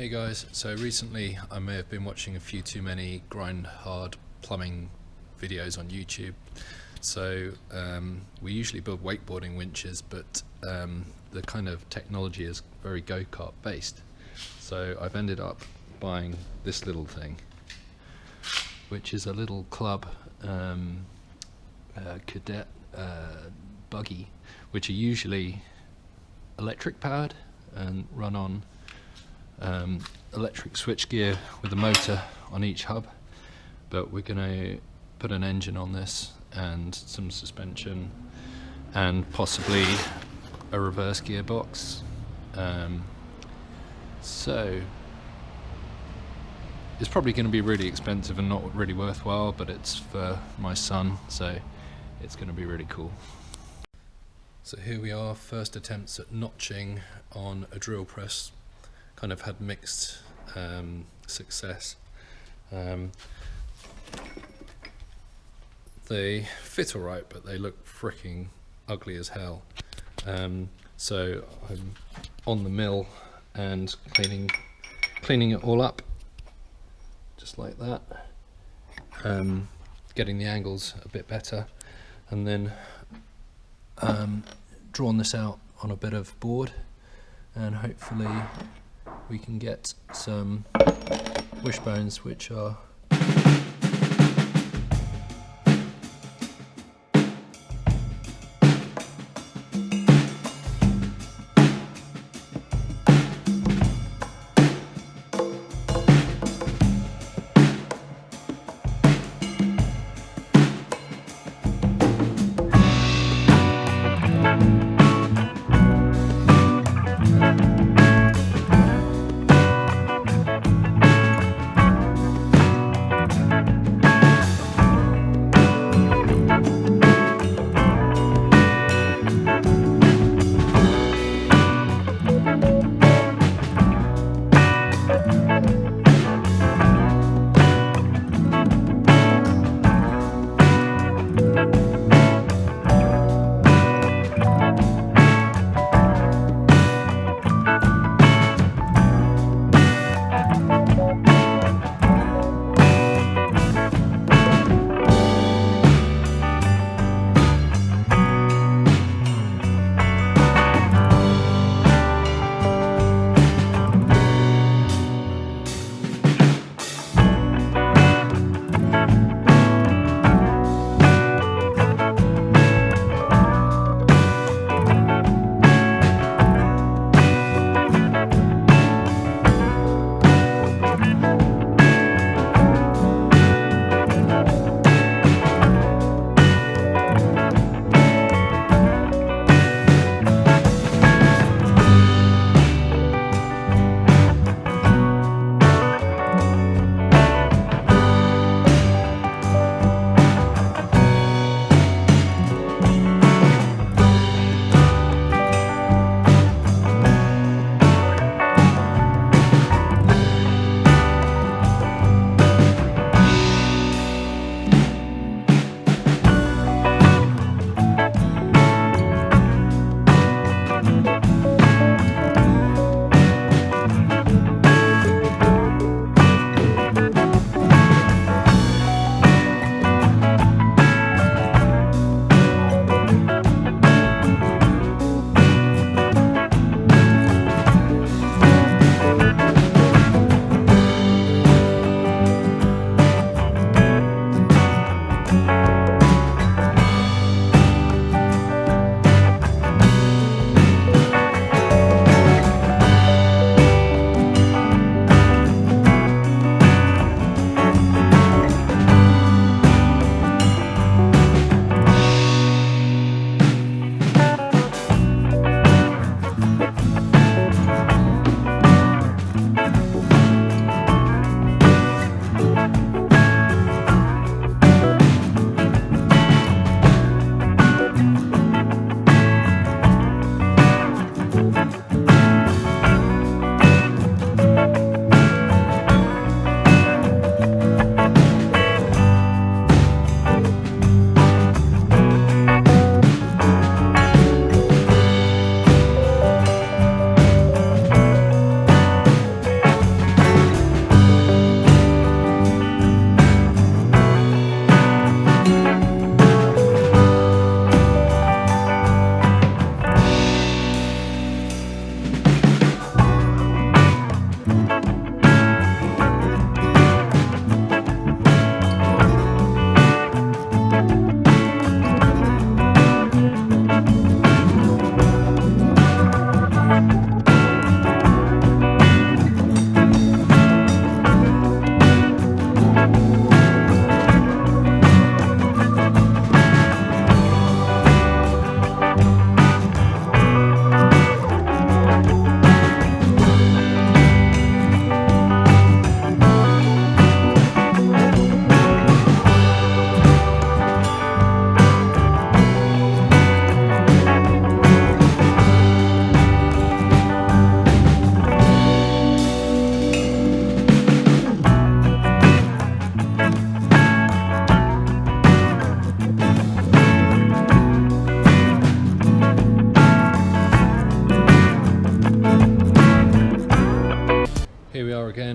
Hey guys, so recently I may have been watching a few too many grind hard plumbing videos on YouTube. So we usually build wakeboarding winches, but the kind of technology is very go-kart based. So I've ended up buying this little thing, which is a little club cadet buggy, which are usually electric powered and run on electric switchgear with a motor on each hub, but we're going to put an engine on this and some suspension and possibly a reverse gearbox. So it's probably going to be really expensive and not really worthwhile, but it's for my son, so it's going to be really cool. So here we are, first attempts at notching on a drill press. Kind of had mixed success. They fit alright, but they look freaking ugly as hell. So I'm on the mill and cleaning it all up, just like that. Getting the angles a bit better, and then drawn this out on a bit of board, and hopefully we can get some wishbones which are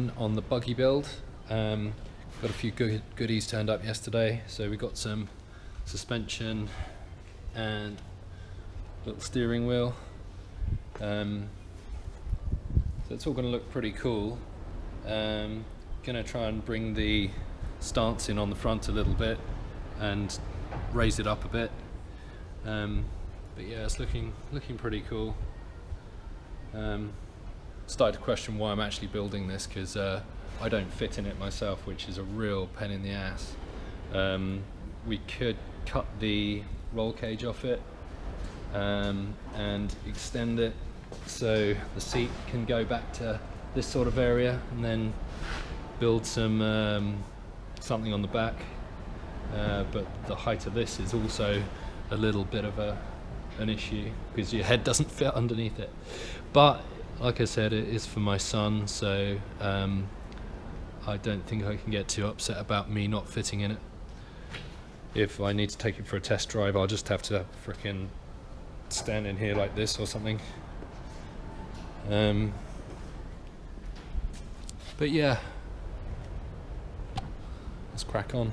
in on the buggy build. Got a few goodies turned up yesterday, so we got some suspension and little steering wheel. So it's all going to look pretty cool. Going to try and bring the stance in on the front a little bit and raise it up a bit. But yeah, it's looking pretty cool. Started to question why I'm actually building this, because I don't fit in it myself, which is a real pain in the ass. We could cut the roll cage off it and extend it so the seat can go back to this sort of area, and then build some something on the back. But the height of this is also a little bit of an issue, because your head doesn't fit underneath it. But like I said, it is for my son, so I don't think I can get too upset about me not fitting in it. If I need to take it for a test drive, I'll just have to frickin' stand in here like this or something. But yeah, let's crack on.